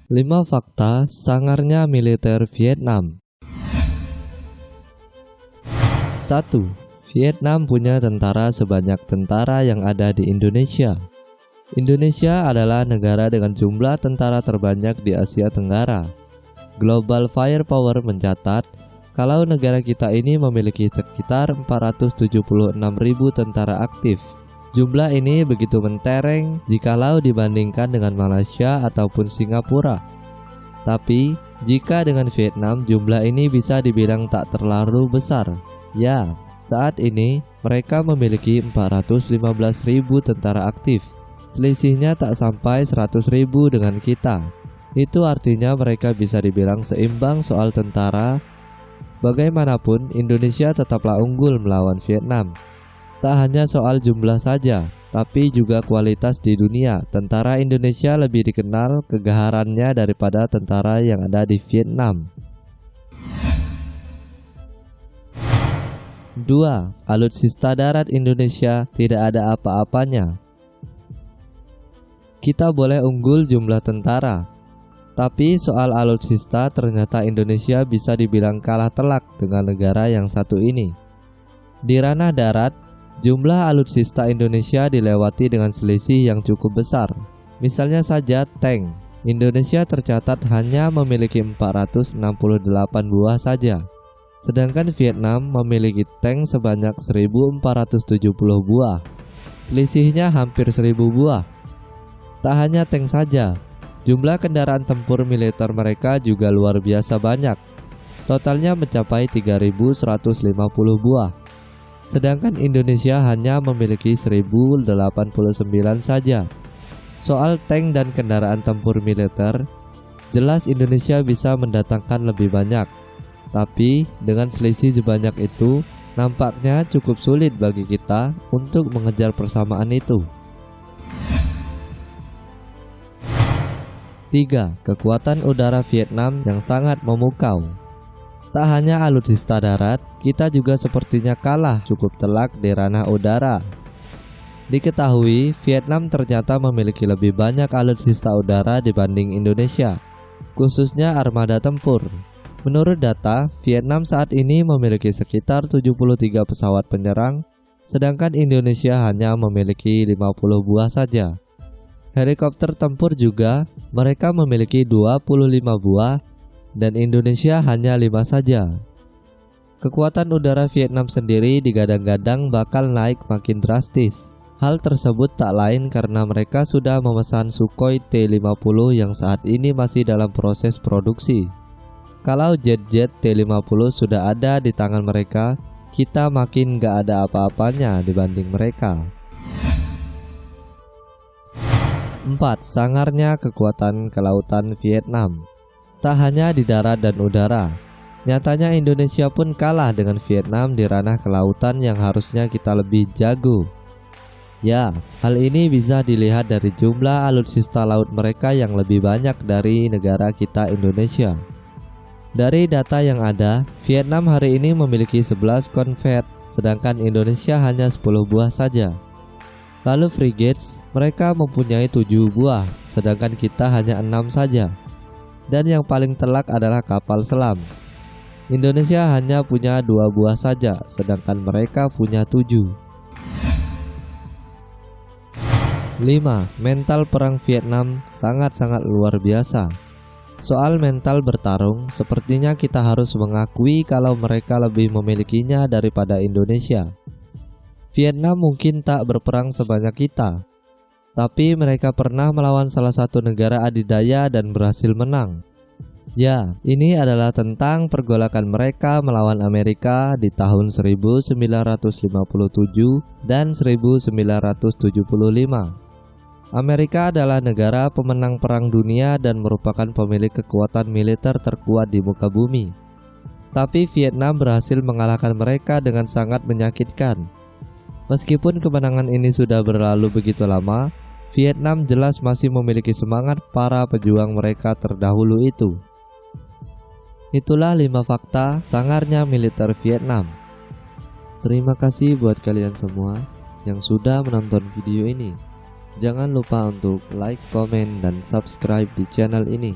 5 fakta sangarnya militer Vietnam. 1. Vietnam punya tentara sebanyak tentara yang ada di Indonesia. Indonesia adalah negara dengan jumlah tentara terbanyak di Asia Tenggara. Global Firepower mencatat kalau negara kita ini memiliki sekitar 476.000 tentara aktif. Jumlah ini begitu mentereng jikalau dibandingkan dengan Malaysia ataupun Singapura. Tapi, jika dengan Vietnam jumlah ini bisa dibilang tak terlalu besar. Ya, saat ini mereka memiliki 415.000 tentara aktif. Selisihnya tak sampai 100.000 dengan kita. Itu artinya mereka bisa dibilang seimbang soal tentara. Bagaimanapun, Indonesia tetaplah unggul melawan Vietnam. Tak hanya soal jumlah saja, tapi juga kualitas di dunia. Tentara Indonesia lebih dikenal kegaharannya daripada tentara yang ada di Vietnam. 2. Alutsista darat Indonesia tidak ada apa-apanya. Kita boleh unggul jumlah tentara, tapi soal alutsista ternyata Indonesia bisa dibilang kalah telak dengan negara yang satu ini. Di ranah darat, jumlah alutsista Indonesia dilewati dengan selisih yang cukup besar. Misalnya saja tank. Indonesia tercatat hanya memiliki 468 buah saja. Sedangkan Vietnam memiliki tank sebanyak 1.470 buah. Selisihnya hampir 1.000 buah. Tak hanya tank saja, jumlah kendaraan tempur militer mereka juga luar biasa banyak. Totalnya mencapai 3.150 buah. Sedangkan Indonesia hanya memiliki 1.089 saja. Soal tank dan kendaraan tempur militer, jelas Indonesia bisa mendatangkan lebih banyak. Tapi dengan selisih sebanyak itu, nampaknya cukup sulit bagi kita untuk mengejar persamaan itu. 3. Kekuatan udara Vietnam yang sangat memukau. Tak hanya alutsista darat, kita juga sepertinya kalah cukup telak di ranah udara. Diketahui, Vietnam ternyata memiliki lebih banyak alutsista udara dibanding Indonesia, khususnya armada tempur. Menurut data, Vietnam saat ini memiliki sekitar 73 pesawat penyerang, sedangkan Indonesia hanya memiliki 50 buah saja. Helikopter tempur juga, mereka memiliki 25 buah, dan Indonesia hanya 5 saja. Kekuatan udara Vietnam sendiri digadang-gadang bakal naik makin drastis. Hal tersebut tak lain karena mereka sudah memesan Sukhoi T-50 yang saat ini masih dalam proses produksi. Kalau jet-jet T-50 sudah ada di tangan mereka, kita makin gak ada apa-apanya dibanding mereka. 4. Sangarnya kekuatan kelautan Vietnam. Tak hanya di darat dan udara, nyatanya Indonesia pun kalah dengan Vietnam di ranah kelautan yang harusnya kita lebih jago. Ya, hal ini bisa dilihat dari jumlah alutsista laut mereka yang lebih banyak dari negara kita Indonesia. Dari data yang ada, Vietnam hari ini memiliki 11 konvert, sedangkan Indonesia hanya 10 buah saja. Lalu frigates, mereka mempunyai 7 buah, sedangkan kita hanya 6 saja. Dan yang paling telak adalah kapal selam. Indonesia hanya punya 2 buah saja, sedangkan mereka punya 7. 5. Mental perang Vietnam sangat-sangat luar biasa. Soal mental bertarung, sepertinya kita harus mengakui kalau mereka lebih memilikinya daripada Indonesia. Vietnam mungkin tak berperang sebanyak kita, tapi mereka pernah melawan salah satu negara adidaya dan berhasil menang. Ya, ini adalah tentang pergolakan mereka melawan Amerika di tahun 1957 dan 1975. Amerika adalah negara pemenang perang dunia dan merupakan pemilik kekuatan militer terkuat di muka bumi. Tapi Vietnam berhasil mengalahkan mereka dengan sangat menyakitkan. Meskipun kemenangan ini sudah berlalu begitu lama, Vietnam jelas masih memiliki semangat para pejuang mereka terdahulu itu. Itulah 5 fakta sangarnya militer Vietnam. Terima kasih buat kalian semua yang sudah menonton video ini. Jangan lupa untuk like, komen, dan subscribe di channel ini.